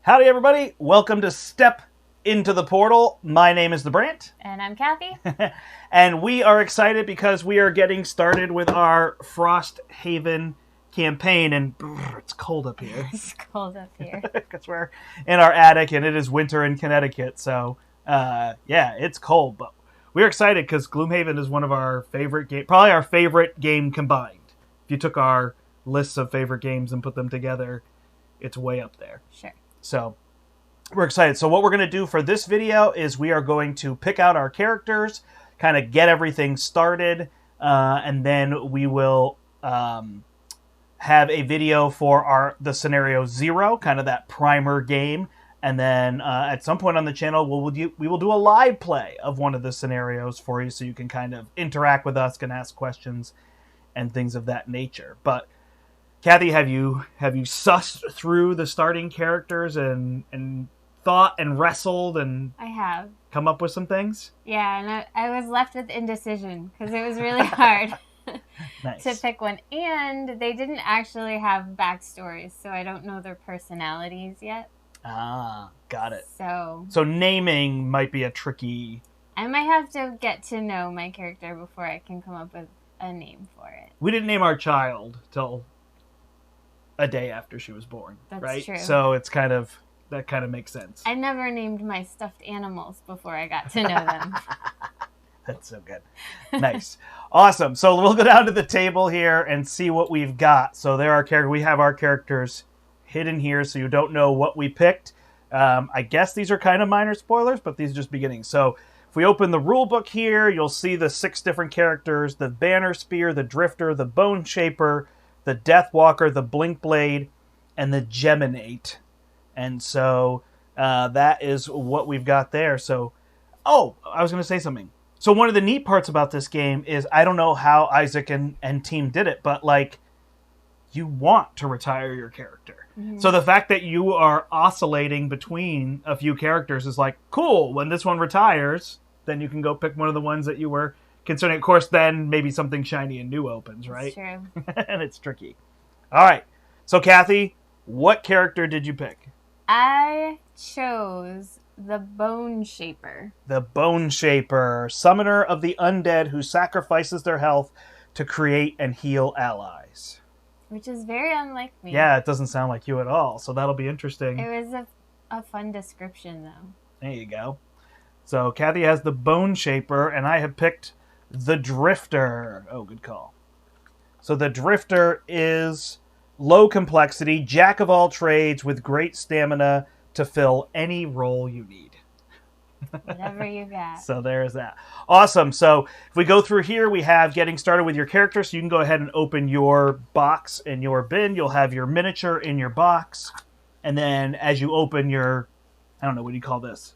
Howdy, everybody. Welcome to Step Into the Portal. My name is the Brandt. And I'm Kathy. And we are excited because we are getting started with our Frosthaven campaign. And it's cold up here. It's cold up here. Because we're in our attic and it is winter in Connecticut. So, yeah, it's cold. But we're excited because Gloomhaven is one of our favorite games. Probably our favorite game combined. If you took our lists of favorite games and put them together, it's way up there. Sure. So we're excited. So what we're going to do for this video is we are going to pick out our characters, kind of get everything started, and then we will have a video for the scenario 0, kind of that primer game. And then at some point on the channel, we will do a live play of one of the scenarios for you so you can kind of interact with us, can ask questions and things of that nature. But Kathy, have you sussed through the starting characters and thought and wrestled and I have come up with some things? Yeah, and I was left with indecision because it was really hard Nice. to pick one. And they didn't actually have backstories, so I don't know their personalities yet. Ah, got it. So naming might be a tricky... I might have to get to know my character before I can come up with a name for it. We didn't name our child till a day after she was born. That's right? true. So that kind of makes sense. I never named my stuffed animals before I got to know them. That's so good. Nice. Awesome. So we'll go down to the table here and see what we've got. So we have our characters hidden here so you don't know what we picked. I guess these are kind of minor spoilers, but these are just beginnings. So if we open the rule book here, you'll see the 6 different characters: the Banner Spear, the Drifter, the Bone Shaper, the Deathwalker, the Blink Blade, and the Geminate. And so that is what we've got there. So, I was going to say something. So one of the neat parts about this game is I don't know how Isaac and team did it, but like you want to retire your character. Mm-hmm. So the fact that you are oscillating between a few characters is like, cool. When this one retires, then you can go pick one of the ones that you were concerning. Of course, then maybe something shiny and new opens, right? That's true. And it's tricky. All right. So Kathy, what character did you pick? I chose the Bone Shaper. The Bone Shaper, summoner of the undead who sacrifices their health to create and heal allies. Which is very unlike me. Yeah, it doesn't sound like you at all, so that'll be interesting. It was a fun description, though. There you go. So Kathy has the Bone Shaper, and I have picked the Drifter. Oh, good call. So the Drifter is low complexity, jack of all trades with great stamina to fill any role you need. Whatever you got. So there's that. Awesome. So if we go through here, we have getting started with your character. So you can go ahead and open your box in your bin. You'll have your miniature in your box. And then as you open your, I don't know, what do you call this?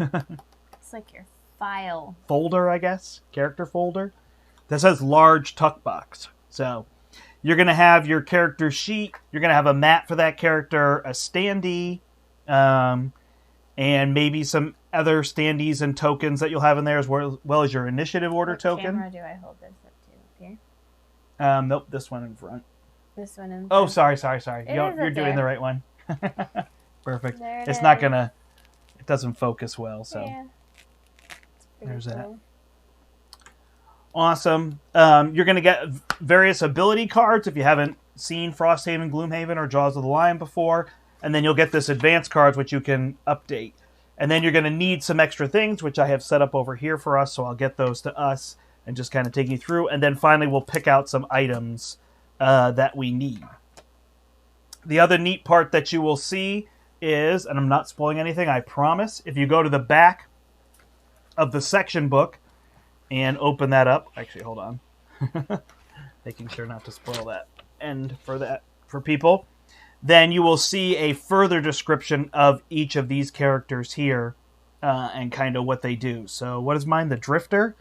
It's like your file. Folder, I guess. Character folder. That says large tuck box. So you're going to have your character sheet. You're going to have a map for that character, a standee, and maybe some other standees and tokens that you'll have in there, as well as your initiative order token. What camera do I hold this up to? Here? Nope, this one in front. This one in front. Oh, sorry. You're doing the right one. Perfect. It's not going to... It doesn't focus well, so... Yeah. There's that. Awesome. You're going to get various ability cards if you haven't seen Frosthaven, Gloomhaven, or Jaws of the Lion before. And then you'll get this advanced cards, which you can update. And then you're going to need some extra things, which I have set up over here for us. So I'll get those to us and just kind of take you through. And then finally, we'll pick out some items that we need. The other neat part that you will see is, and I'm not spoiling anything, I promise, if you go to the back of the section book and open that up. Actually, hold on. Making sure not to spoil that end for people. Then you will see a further description of each of these characters here and kind of what they do. So what is mine? The Drifter.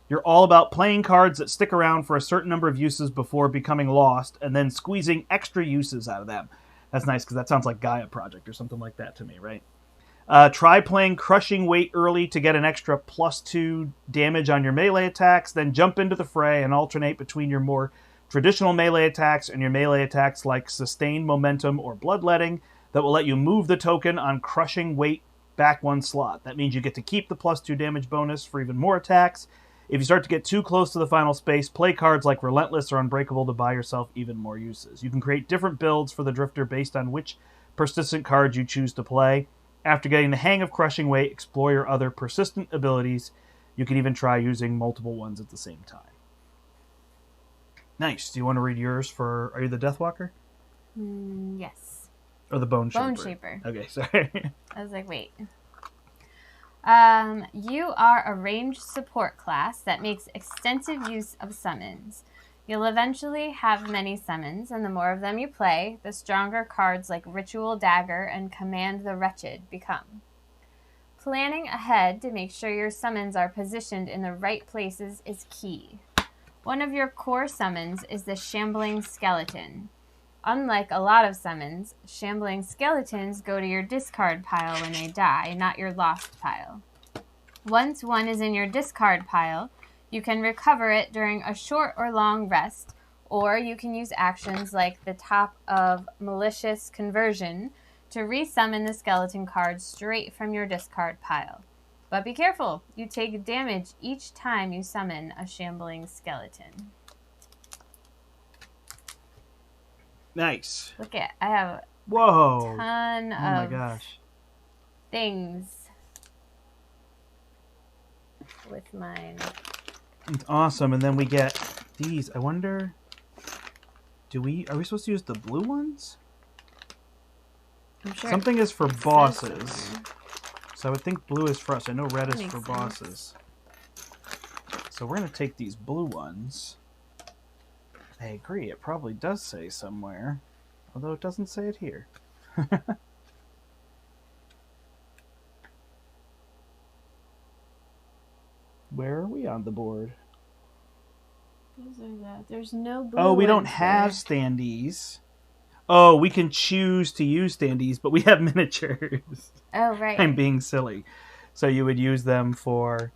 You're all about playing cards that stick around for a certain number of uses before becoming lost and then squeezing extra uses out of them. That's nice because that sounds like Gaia Project or something like that to me, right? Try playing Crushing Weight early to get an extra +2 damage on your melee attacks, then jump into the fray and alternate between your more traditional melee attacks and your melee attacks like Sustained Momentum or Bloodletting. that will let you move the token on crushing weight back one slot. That means you get to keep the +2 damage bonus for even more attacks. If you start to get too close to the final space, play cards like Relentless or Unbreakable to buy yourself even more uses. You can create different builds for the Drifter based on which persistent cards you choose to play. After getting the hang of crushing weight, explore your other persistent abilities. You can even try using multiple ones at the same time. Nice. Do you want to read yours for... Are you the Deathwalker? Yes. Or the Bone Shaper? Bone Shaper. Okay, sorry. I was like, wait. You are a ranged support class that makes extensive use of summons. You'll eventually have many summons, and the more of them you play, the stronger cards like Ritual Dagger and Command the Wretched become. Planning ahead to make sure your summons are positioned in the right places is key. One of your core summons is the Shambling Skeleton. Unlike a lot of summons, Shambling Skeletons go to your discard pile when they die, not your lost pile. Once one is in your discard pile, you can recover it during a short or long rest, or you can use actions like the top of Malicious Conversion to resummon the skeleton card straight from your discard pile. But be careful, you take damage each time you summon a Shambling Skeleton. Nice. Look at, I have Whoa. a ton Oh my of gosh. things with mine. It's awesome. And then we get these. I wonder, are we supposed to use the blue ones? I'm sure Something is for it says bosses. somewhere. So I would think blue is for us. I know red That is for makes bosses. So we're going to take these blue ones. I agree. It probably does say somewhere. Although it doesn't say it here. Where are we on the board? There's no blue. Oh, we don't ones have there. standees. Oh, we can choose to use standees, but we have miniatures. Oh, right. I'm being silly. So you would use them for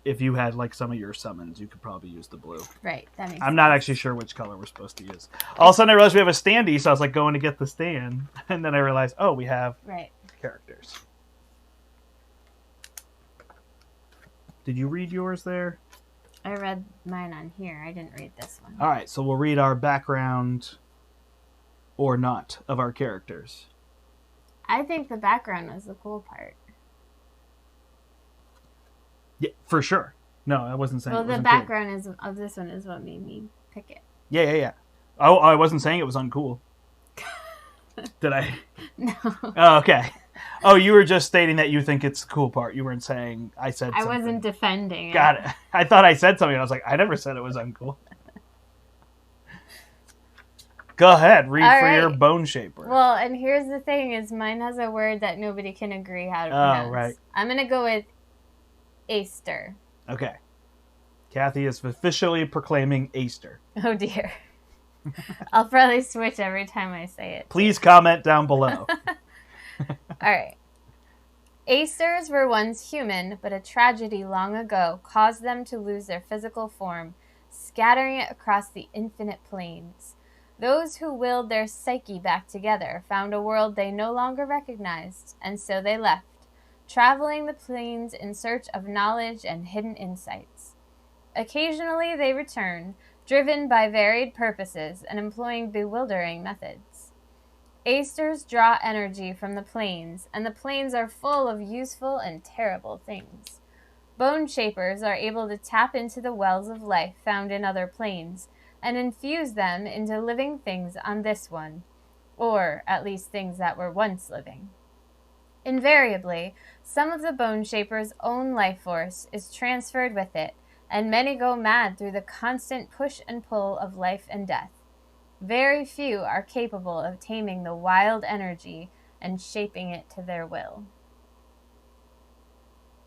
if you had like some of your summons, you could probably use the blue. Right, that makes sense. I'm not actually sure which color we're supposed to use. All of a sudden I realized we have a standee, so I was like going to get the stand. And then I realized, oh, we have characters. Did you read yours there? I read mine on here. I didn't read this one. All right, so we'll read our background or not of our characters. I think the background was the cool part. Yeah, for sure. No, I wasn't saying. Well, it the wasn't background of this one is what made me pick it. Yeah. Oh, I wasn't saying it was uncool. Did I? No. Oh, okay. Oh, you were just stating that you think it's the cool part. You weren't saying I said something. I wasn't defending it. Got it. I thought I said something. I was like, I never said it was uncool. Go ahead. Read All for right. your Bone Shaper. Well, and here's the thing is mine has a word that nobody can agree how to pronounce. Oh, right. I'm going to go with Aster. Okay. Kathy is officially proclaiming Aster. Oh, dear. I'll probably switch every time I say it. Please comment down below. All right. Asters were once human, but a tragedy long ago caused them to lose their physical form, scattering it across the infinite plains. Those who willed their psyche back together found a world they no longer recognized, and so they left, traveling the plains in search of knowledge and hidden insights. Occasionally they return, driven by varied purposes and employing bewildering methods. Asters draw energy from the plains, and the plains are full of useful and terrible things. Bone Shapers are able to tap into the wells of life found in other planes, and infuse them into living things on this one, or at least things that were once living. Invariably, some of the Bone Shaper's own life force is transferred with it, and many go mad through the constant push and pull of life and death. Very few are capable of taming the wild energy and shaping it to their will.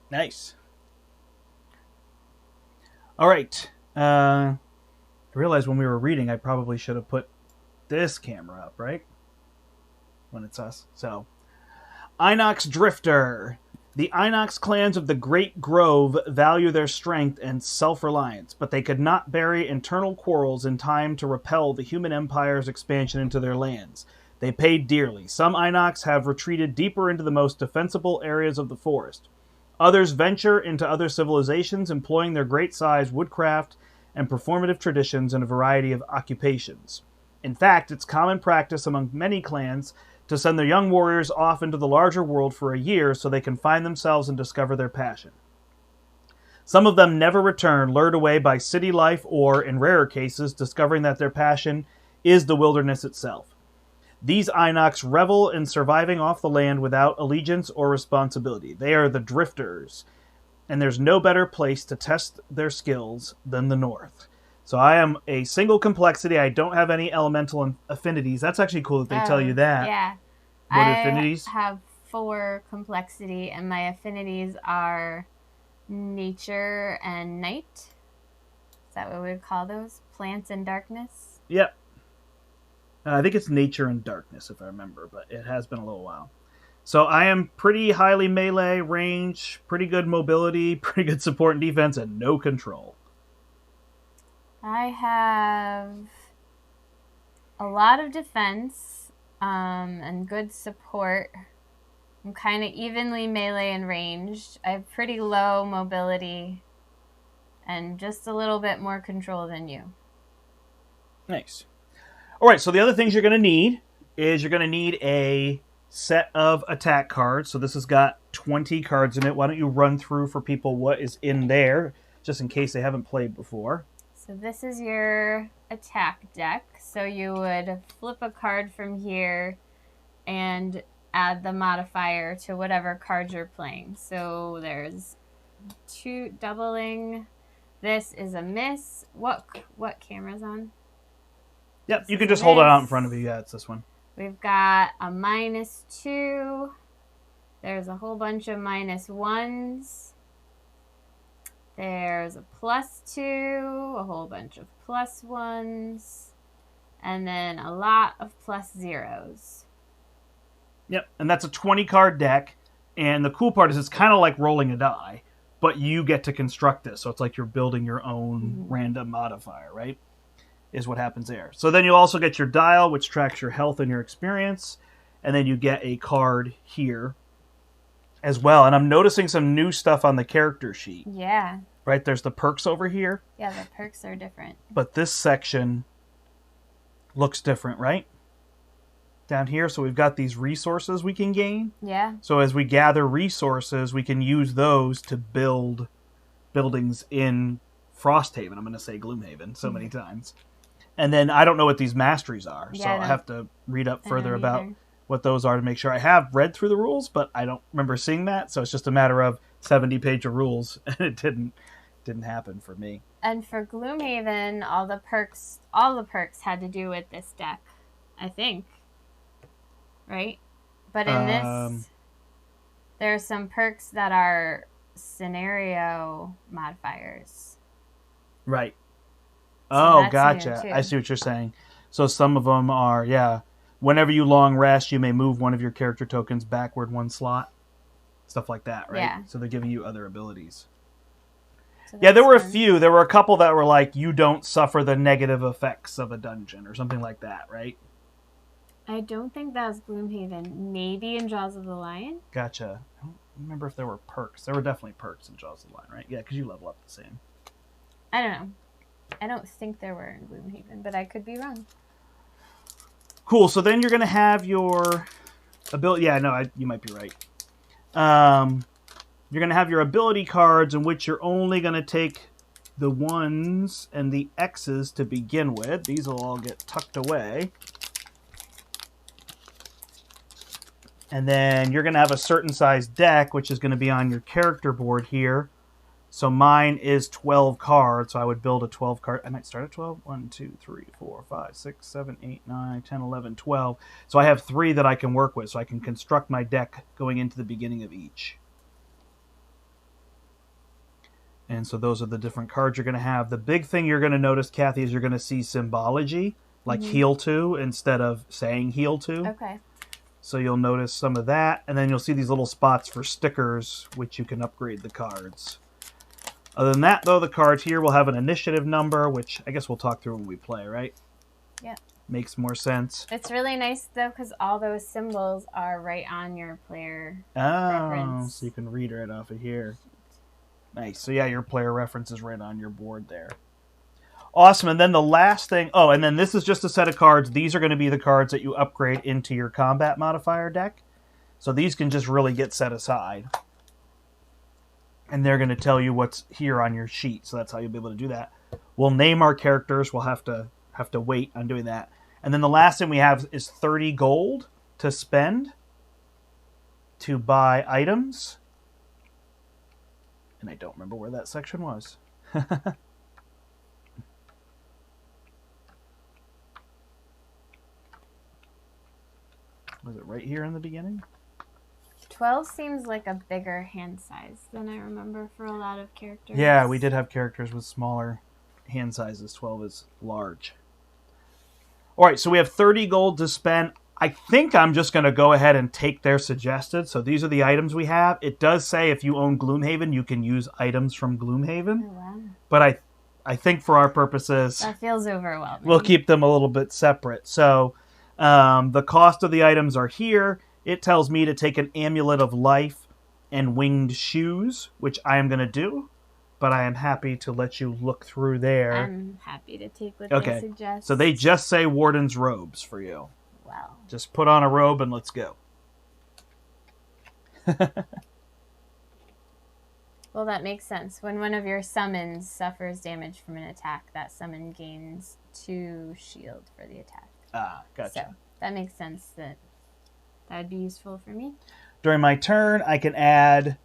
Nice. All right. I realized when we were reading, I probably should have put this camera up, right? When it's us. So, Inox Drifter. The Inox clans of the Great Grove value their strength and self-reliance, but they could not bury internal quarrels in time to repel the human empire's expansion into their lands. They paid dearly. Some Inox have retreated deeper into the most defensible areas of the forest. Others venture into other civilizations, employing their great size, woodcraft, and performative traditions in a variety of occupations. In fact, it's common practice among many clans to send their young warriors off into the larger world for a year so they can find themselves and discover their passion. Some of them never return, lured away by city life or, in rarer cases, discovering that their passion is the wilderness itself. These Inox revel in surviving off the land without allegiance or responsibility. They are the drifters, and there's no better place to test their skills than the north. So I am a single complexity. I don't have any elemental affinities. That's actually cool that they tell you that. Yeah. What affinities? I have 4 complexity, and my affinities are nature and night. Is that what we would call those? Plants and darkness? Yep. I think it's nature and darkness, if I remember, but it has been a little while. So I am pretty highly melee, range, pretty good mobility, pretty good support and defense, and no control. I have a lot of defense and good support. I'm kind of evenly melee and ranged. I have pretty low mobility and just a little bit more control than you. Nice. All right, so the other things you're going to need is you're going to need a set of attack cards. So this has got 20 cards in it. Why don't you run through for people what is in there, just in case they haven't played before. So this is your attack deck. So you would flip a card from here and add the modifier to whatever card you're playing. So there's 2 doubling. This is a miss. What camera's on? Yep, you can just hold it out in front of you. Yeah, it's this one. We've got a -2. There's a whole bunch of -1s. There's a +2, a whole bunch of +1s, and then a lot of +0s. Yep, and that's a 20-card deck, and the cool part is it's kind of like rolling a die, but you get to construct this, so it's like you're building your own random modifier, right? Is what happens there. So then you'll also get your dial, which tracks your health and your experience, and then you get a card here as well. And I'm noticing some new stuff on the character sheet. Yeah. Right, there's the perks over here. Yeah, the perks are different. But this section looks different, right? Down here, so we've got these resources we can gain. Yeah. So as we gather resources, we can use those to build buildings in Frosthaven. I'm going to say Gloomhaven so many times. And then I don't know what these masteries are, so I have to read up further about what those are to make sure. I have read through the rules, but I don't remember seeing that, so it's just a matter of 70 pages of rules, and it didn't happen for me. And for Gloomhaven, all the perks had to do with this deck, I think. Right? But in this, there are some perks that are scenario modifiers. Right. So oh, gotcha. I see what you're saying. So some of them are, whenever you long rest, you may move one of your character tokens backward 1 slot. Stuff like that, right? Yeah. So they're giving you other abilities. So there were a few. There were a couple that were like, you don't suffer the negative effects of a dungeon or something like that, right? I don't think that was Gloomhaven. Maybe in Jaws of the Lion? Gotcha. I don't remember if there were perks. There were definitely perks in Jaws of the Lion, right? Yeah, because you level up the same. I don't know. I don't think there were in Gloomhaven, but I could be wrong. Cool. So then you're going to have your ability. Yeah, no, you might be right. You're going to have your ability cards in which you're only going to take the 1s and the X's to begin with. These will all get tucked away. And then you're going to have a certain size deck, which is going to be on your character board here. So mine is 12 cards, so I would build a 12 card. I might start at 12. 1, 2, 3, 4, 5, 6, 7, 8, 9, 10, 11, 12. So I have 3 that I can work with, so I can construct my deck going into the beginning of each. And so those are the different cards you're going to have. The big thing you're going to notice, Kathy, is you're going to see symbology, like heal to, instead of saying heal to. Okay. So you'll notice some of that, and then you'll see these little spots for stickers, which you can upgrade the cards. Other than that, though, the cards here will have an initiative number, which I guess we'll talk through when we play, right? Yeah. makes more sense. It's really nice, though, because all those symbols are right on your player Oh, reference. so you can read right off of here. Nice. So yeah, your player reference is right on your board there. Awesome. And then the last thing... Oh, and then this is just a set of cards. These are going to be the cards that you upgrade into your combat modifier deck. So these can just really get set aside. And they're going to tell you what's here on your sheet. So that's how you'll be able to do that. We'll name our characters. We'll have to wait on doing that. And then the last thing we have is 30 gold to spend to buy items. And I don't remember where that section was. Was it right here in the beginning? 12 seems like a bigger hand size than I remember for a lot of characters. Yeah, we did have characters with smaller hand sizes. 12 is large. All right, so we have 30 gold to spend. I think I'm just going to go ahead and take their suggested. So these are the items we have. It does say if you own Gloomhaven, you can use items from Gloomhaven. Oh, wow. But I think for our purposes... That feels overwhelming. We'll keep them a little bit separate. So the cost of the items are here. It tells me to take an Amulet of Life and Winged Shoes, which I am going to do. But I am happy to let you look through there. I'm happy to take what they suggest. So they just say Warden's Robes for you. Wow. Just put on a robe and let's go. Well, that makes sense. When one of your summons suffers damage from an attack, that summon gains 2 shield for the attack. Ah, gotcha. So that makes sense that would be useful for me. During my turn, I can add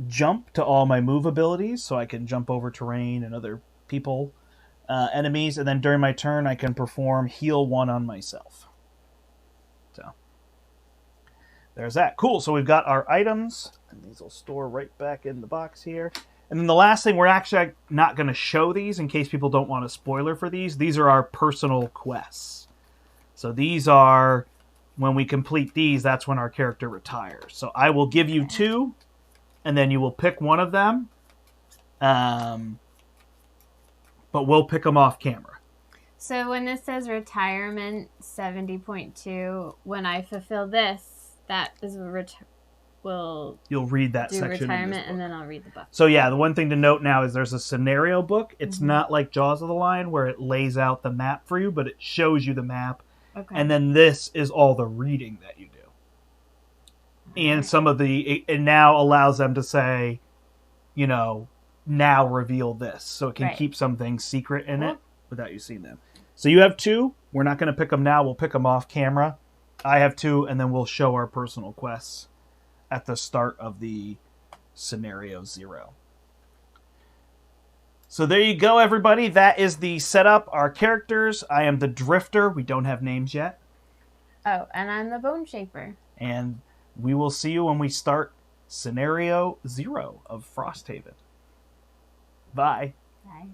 jump to all my move abilities, so I can jump over terrain and other people, enemies, and then during my turn, I can perform heal 1 on myself. So there's that. Cool. So we've got our items, and these will store right back in the box here. And then the last thing, we're actually not going to show these in case people don't want a spoiler for these. These are our personal quests. So these are, when we complete these, that's when our character retires. So I will give you 2, and then you will pick one of them. But we'll pick them off camera. So when this says retirement 70.2, when I fulfill this, that is You'll read that do section retirement, and then I'll read the book. So yeah, the one thing to note now is there's a scenario book. It's not like Jaws of the Lion where it lays out the map for you, but it shows you the map. Okay. And then this is all the reading that you do. And some of it now allows them to say, now reveal this. So it can keep some things secret in it without you seeing them. So you have 2. We're not going to pick them now. We'll pick them off camera. I have 2, and then we'll show our personal quests at the start of the scenario 0. So there you go, everybody. That is the setup. Our characters. I am the Drifter. We don't have names yet. Oh, and I'm the Bone Shaper. And we will see you when we start scenario 0 of Frosthaven. Bye. Bye.